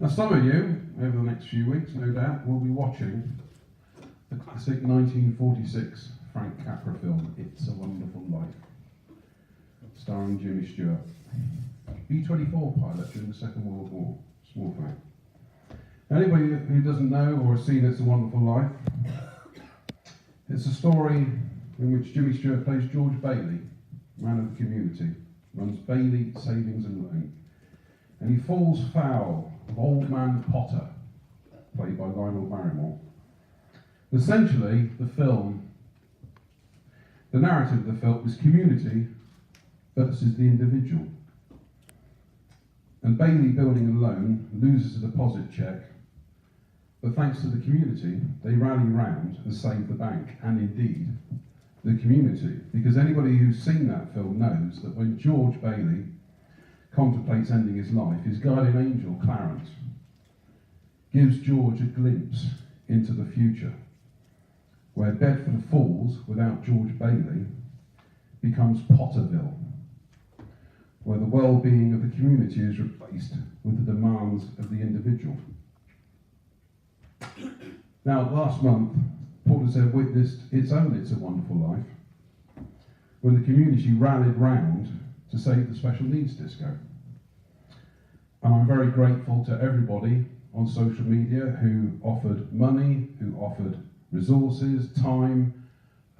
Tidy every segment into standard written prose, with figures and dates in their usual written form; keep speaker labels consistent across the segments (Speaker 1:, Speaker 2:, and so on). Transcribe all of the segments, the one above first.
Speaker 1: Now some of you, over the next few weeks, no doubt, will be watching the classic 1946 Frank Capra film, It's a Wonderful Life, starring Jimmy Stewart. B-24 pilot during the Second World War, small fact. Anybody who doesn't know or has seen It's a Wonderful Life, it's a story in which Jimmy Stewart plays George Bailey, man of the community, runs Bailey Savings and Loan, and he falls foul of Old Man Potter, played by Lionel Barrymore. Essentially, the narrative of the film is community versus the individual. And Bailey Building and Loan loses a deposit check, but thanks to the community, they rally round and save the bank, and indeed, the community. Because anybody who's seen that film knows that when George Bailey contemplates ending his life, his guardian angel, Clarence, gives George a glimpse into the future, where Bedford Falls, without George Bailey, becomes Potterville, where the well-being of the community is replaced with the demands of the individual. Now, last month, Portishead witnessed its own It's a Wonderful Life, when the community rallied round to save the special needs disco. And I'm very grateful to everybody on social media who offered money, who offered resources, time,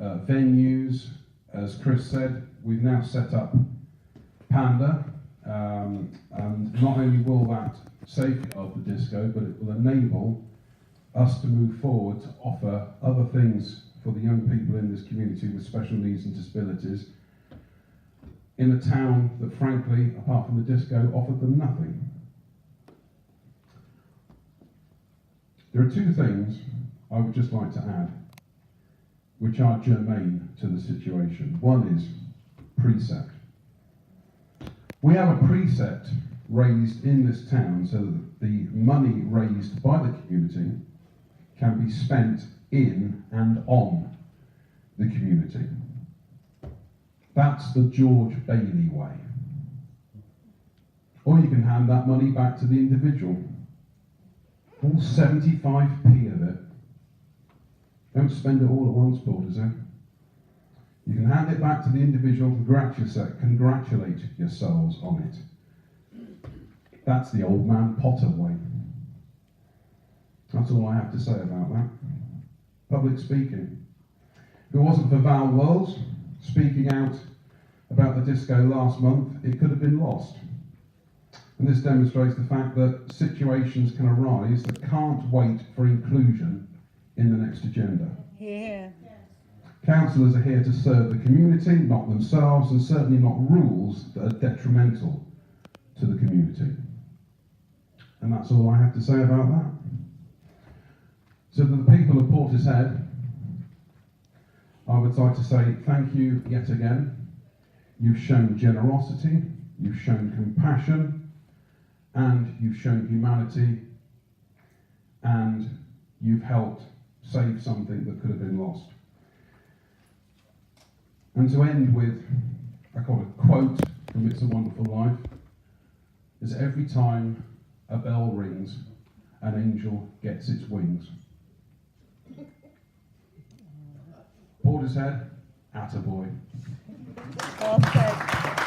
Speaker 1: venues. As Chris said, we've now set up Panda, and not only will that safeguard the disco, but it will enable us to move forward to offer other things for the young people in this community with special needs and disabilities in a town that, frankly, apart from the disco, offered them nothing. There are two things I would just like to add, which are germane to the situation. One is precept. We have a precept raised in this town so that the money raised by the community can be spent in and on the community. That's the George Bailey way. Or you can hand that money back to the individual. All 75p of it. Don't spend it all at once, Portishead. You can hand it back to the individual, congratulate yourselves on it. That's the Old Man Potter way. That's all I have to say about that. Public speaking. If it wasn't for Val Wells speaking out about the disco last month, it could have been lost. And this demonstrates the fact that situations can arise that can't wait for inclusion in the next agenda.
Speaker 2: Yeah.
Speaker 1: Councillors are here to serve the community, not themselves, and certainly not rules that are detrimental to the community. And that's all I have to say about that. So to the people of Portishead, I would like to say thank you yet again. You've shown generosity, you've shown compassion, and you've shown humanity, and you've helped save something that could have been lost. And to end with, I call it a quote from It's a Wonderful Life, is every time a bell rings, an angel gets its wings. Portishead, attaboy.
Speaker 2: Well said.